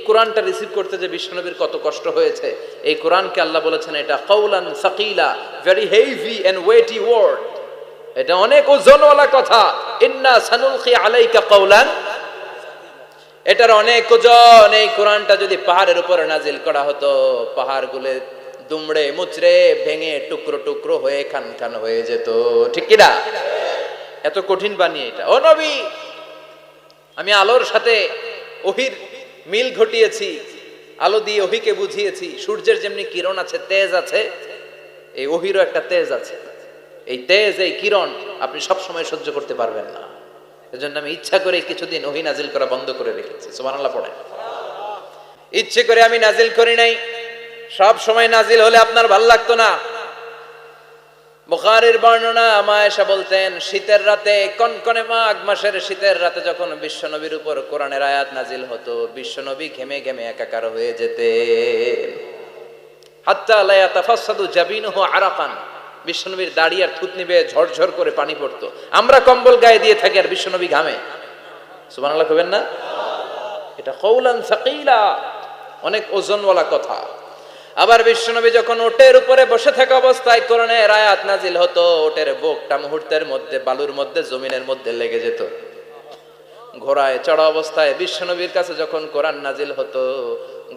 কোরআনটা রিসিভ করতে যে বিশ্বনবীর কত কষ্ট হয়েছে, এই কোরআনকে আল্লাহ বলেছেন এটা কাউলান সাকিলা, very heavy and weighty word, এটা অনেক ওজনওয়ালা কথা। ইন্না সানুলকি আলাইকা কাউলান, এটার অনেক ওজন। এই কোরআনটা যদি পাহাড়ের উপরে নাজিল করা হতো, পাহাড়গুলো দুমড়ে মুচড়ে ভেঙে টুকরো টুকরো হয়ে খান খান হয়ে যেত, ঠিক কিনা? এত কঠিন বানিয়ে এটা। ও নবী, আমি আলোর সাথে ওহির মিল ঘটিয়েছি, আলো দিয়ে ওহিকে বুঝিয়েছি। সূর্যের যেমনি কিরণ আছে, তেজ আছে, এই ওহিরও একটা তেজ আছে। এই তেজ, এই কিরণ আপনি সব সময় সহ্য করতে পারবেন না। এজন্য আমি ইচ্ছা করে কিছুদিন ওহি নাজিল করা বন্ধ করে রেখেছি। সুবহানাল্লাহ পড়ে। ইচ্ছে করে আমি নাজিল করি নাই। সব সময় নাজিল হলে আপনার ভালো লাগতো না। বুখারীর বর্ণনা, মা আয়েশা বলতেন, শীতের রাতে, কনকনে মাঘ মাসের শীতের রাতে যখন বিশ্বনবীর উপর কোরআনের আয়াত নাজিল হতো, বিশ্বনবী ঘেমে ঘেমে একাকার হয়ে যেতেন। হাত্তা লা ইয়াতাফাসসাদু জাবিনুহু আরাকান, বিশ্বনবীর দাড়ি আর থুতনি বেয়ে ঝরঝর করে পানি পড়তো। আমরা কম্বল গায়ে দিয়ে থাকি আর বিশ্বনবী ঘামে। সুবহানাল্লাহ কইবেন না? এটা কাউলান সাকিলা, অনেক ওজনওয়ালা কথা। আবার বিশ্বনবী যখন ওটের উপরে বসে থাকা অবস্থায় কোরআনের আয়াত নাজিল হতো, ওটের বুকটা মুহূর্তের মধ্যে বালুর মধ্যে, জমিনের মধ্যে লেগে যেত। ঘোড়ায় চড়া অবস্থায় বিশ্বনবীর কাছে যখন কোরআন নাজিল হতো,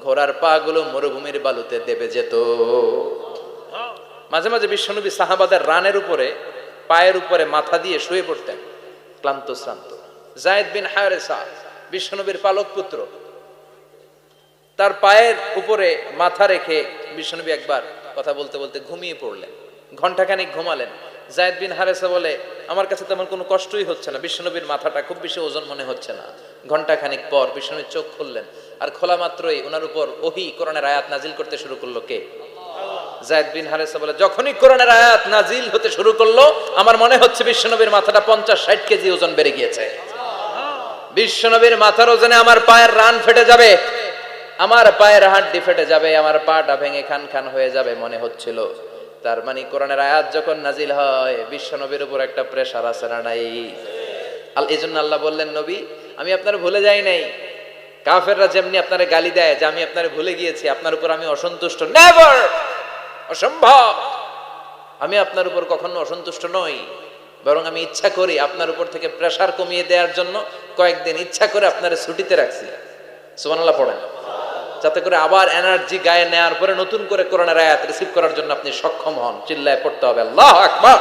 ঘোড়ার পা গুলো মরুভূমির বালুতে দেবে যেত। মাঝে মাঝে বিশ্বনবী সাহাবাদের রানের উপরে, পায়ের উপরে মাথা দিয়ে শুয়ে পড়তেন, ক্লান্ত শ্রান্ত। যায়েদ বিন হারেসা, বিশ্বনবীর পালক পুত্র, তার পায়ের উপরে মাথা রেখে বিশ্বনবী একবার কথা বলতে বলতে ঘুমিয়ে পড়লেন। ঘন্টাখানিক ঘুমালেন। যায়েদ বিন হারেসা বলে, আমার কাছে তেমন কোনো কষ্টই হচ্ছে না, বিশ্বনবীর মাথাটা খুব বেশি ওজন মনে হচ্ছে না। ঘন্টাখানিক পর বিশ্বনবীর চোখ খুললেন, আর খোলা মাত্রই ওনার উপর ওহী কোরআনের আয়াত নাজিল করতে শুরু করলো। কে? যায়েদ বিন হারেসা বলে, যখনই কোরআনের আয়াত নাজিল হতে শুরু করলো, আমার মনে হচ্ছে বিশ্বনবীর মাথাটা 50-60 কেজি ওজন বেড়ে গিয়েছে। বিশ্বনবীর মাথার ওজনে আমার পায়ের রান ফেটে যাবে, আমার পায়ের হাড্ডি ফেটে যাবে, আমার পাটা ভেঙে খান খান হয়ে যাবে মনে হচ্ছিল। তার মানে কোরআনের আয়াত যখন নাজিল হয়, বিশ্বনবীর উপর একটা প্রেসার আছে না নাই? এই জন্য আল্লাহ বললেন, নবী আমি আপনার ভুলে যাই নাই। কাফেররা যেমনি আপনারে গালি দেয় যে আমি আপনারে ভুলে গিয়েছি, আপনার উপর আমি অসন্তুষ্ট, নেভার, অসম্ভব। আমি আপনার উপর কখনো অসন্তুষ্ট নই, বরং আমি ইচ্ছা করি আপনার উপর থেকে প্রেসার কমিয়ে দেওয়ার জন্য কয়েকদিন ইচ্ছা করে আপনারে ছুটিতে রাখছি। সুবহানাল্লাহ পড়েন, যাতে করে আবার এনার্জি গায়ে নেওয়ার পরে নতুন করে কোরআনের আয়াত রিসিভ করার জন্য আপনি সক্ষম হন। চিল্লায় পড়তে হবে আল্লাহু আকবার।